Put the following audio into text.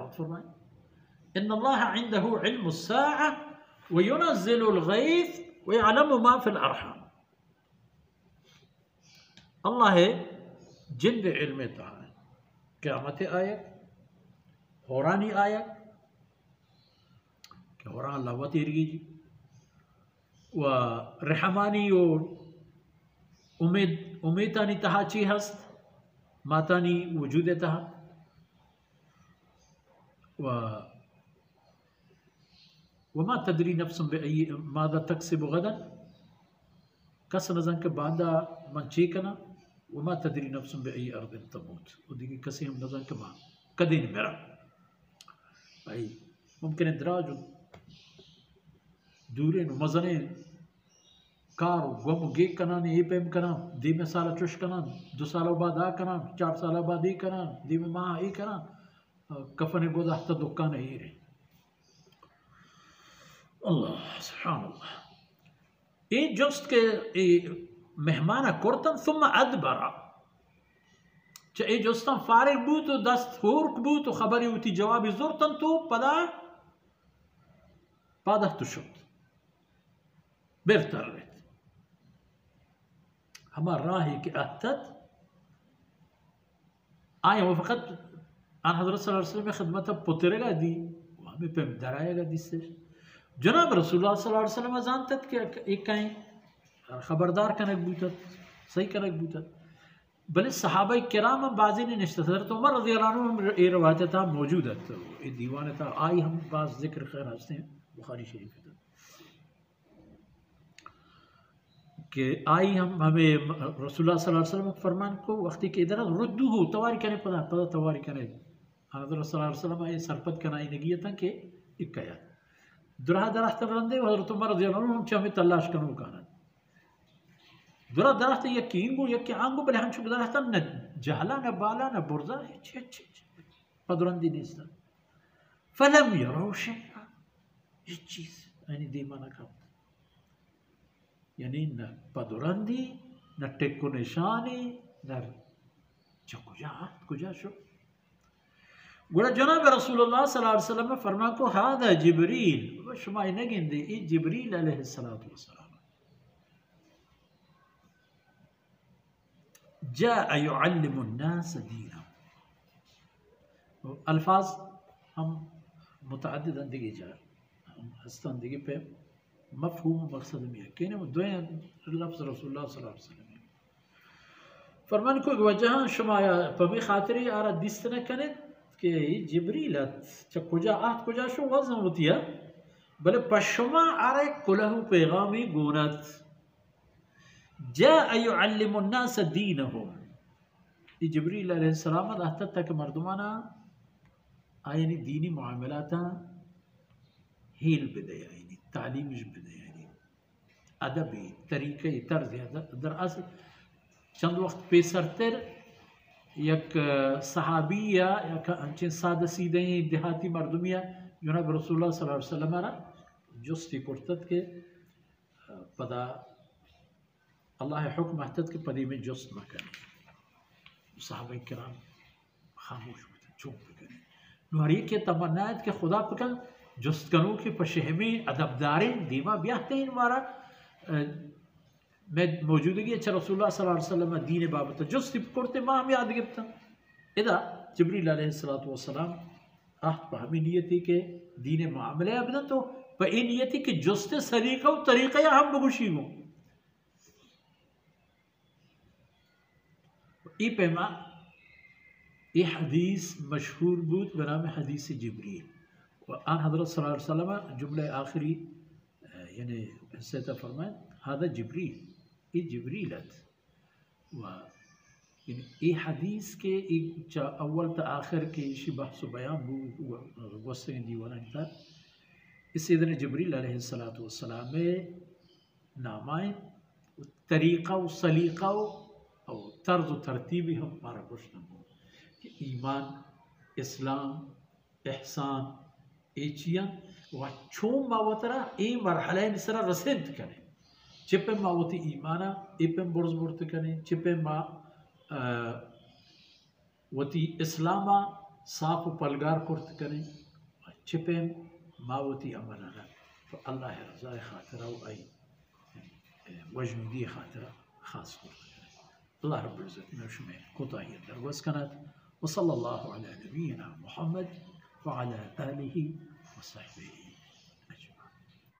तिलावत फरमाएं, इन्नल्लाह इंदहु इल्मुस्साअह व युनज़्ज़िलुल गैथ व यअलमु मा फिल अरहाम। अल्लाह जिंद इल्म ताला क़यामत आयत होरानी आयत कि होरा अल्लाह व तेरगी व रहमानी और उमेदानी तहा ची हस्त मातानी वजूद तहा वमा तदरी नफ्सुम बिअय्यि मादा तक्सिबु गदन, कस नजन के बांदा मन चेकना, वमा तदरी नफ्सुम बिअय्यि अर्दिन तमूत, उदिगी कसी हम नजन के मां कदीन मेरा भाई मुमकिन है दराज दूरे नु मजने कार गम गे कना ने ए पेम कना दी में साला चुश कना 2 साल बाद आ कना 4 साल बाद ई कना दी में मां ई कना कफन गोदा हता दुकान ही रे अल्लाह सुभान अल्लाह ए जस्ट के ए मेहमान कुर्तन सुम अदबरा च ए जस्ता फारिग बू तो दस्त फूर्क बू तो खबरी उती जवाब जुरतन तो पदा पादा तुशुत बेहतर रे हमार राही के अहतत आए वो फ़कत आन हज़रत सल्लल्लाहु अलैहि वसल्लम में खिदमत पुतरेगा दी हमें पे डराएगा जिससे जनाब रसूलुल्लाह सल्लल्लाहु अलैहि वसल्लम जानतत कि एक कहीं खबरदार कनक बूतत सही कनक बूतत भले सहाबा किराम बाजी ने निश्चित हज़रत उमर रज़ियल्लाहु अन्हु ये रवायत था मौजूद है तो ये दीवान था आई हम बात जिक्र खैर हंसते हैं बुखारी शरीफ में कि आई हम हमें रसूलुल्लाह सल्लल्लाहु अलैहि वसल्लम फरमान को वक्ती के इधर रुद्दू हो तवारी कने पदा तवारी कने हज़रत सल्लल्लाहु अलैहि वसल्लम ये सरपत कनाई नगी था कि इक्कया दुरा दरख्त रंदे हज़रत उमर रज़ियल्लाहु अन्हु हमें तलाश कनो काना दुरा दरख्त ये किंगो ये कि आंगो बले हम शुभ दरख्त न जहला न बाला न बुरजा छे पदरंदी निस्ता फलम यरो शैआ ये चीज यानी दीमाना का यानी न पदरंदी न टेक्को निशानी न कुजा शो गुड़ा जनाब रसूलुल्लाह सल्लल्लाहु अलैहि वसल्लम फरमा को हादा जिब्रील शुमा नगिंदे ई जिब्रील अलैहिस्सलातु वस्सलाम जाअ युअल्लिमु अन्नास दीनहुम अल्फाज हम मुतअद्दिद अंदिगी जा हम हस्ता अंदिगी पे मफहूम मकसद में है कहने दो लफ्ज़ रसूलुल्लाह सल्लल्लाहु अलैहि वसल्लम फरमान को वजह शुमाया पमी खातरी आरा दिस्तन कने कि जिब्रीलत च कुजा आहत कुजा शो वजन होती है बले पशमा आरे कुलहु पैगामी गुनत जाअ युअल्लिमु अन्नास दीनहुम ये जिब्रील अलैहिस्सलाम आहत तक मर्दमाना आयनी दीनी मुआमलाता हील बिदया यानी तालीम बिदया यानी अदबी तरीके तर्ज दर असल चंद वक्त पेसरतर एक सहाबिया या अंचिन सादा सीधे देहाती मर्दमिया जनाब रसूलुल्लाह सल्लल्लाहु अलैहि वसल्लम जुस्ती कुर्तत के पदा अल्लाह हुक्म महतद के पदी में जुस्त न करें सहाबा किराम खामोश होते चुप करें नुहरी के तमन्नात के खुदा पकड़ जुस्त करूँ कि पशहमी अदबदारी दीमा ब्याहते हैं हमारा मैं मौजूदगी अच्छा रसूलुल्लाह सल्लल्लाहु अलैहि वसल्लम दीन बाबत जुस्त करते माँ हम याद गिरता इदा जिब्रील अलैहिस्सलातु वस्सलाम हमें नियति के दीन मामले अबदन तो पे नियति के जुस्त सरीका तरीक़ा या हम बगुशी हो ई पैमा ये हदीस मशहूर बूत बनाम हदीस जिब्रील और आन हज़रत सल्लल्लाहु अलैहि वसल्लम जुमले आखिरी यानी हिस्से तक फरमाए हादा जिब्रील ये जिब्रीलत व ये हदीस के एक अव्वल त आखिर के इसी बहस बयान वस्ते दीवाना था इसी तरह जिब्रील अलैहिस्सलातु वस्सलाम में नामाए तरीक़ा व सलीक़ा और तर्ज तरतीबी हम हमारा प्रश्न हो कि ईमान इस्लाम एहसान एचिया व छो मावतरा ए मरहला निसरा रसेद करें चिपे मावती ईमाना एपे बुर्ज बुर्त करें चिपे मा वती इस्लामा साफ व पलगार कुर्त करें चिपें मावती अमल तो अल्लाह रज़ा खातिर आई वजनूदी खातिर खास कुर्त करें अल्लाह रब्बुल इज़्ज़त में कोताही दरगोज़ कनत वसल्लल्लाहु अला नबीना मुहम्मद व अला आलिहि व सहबिही।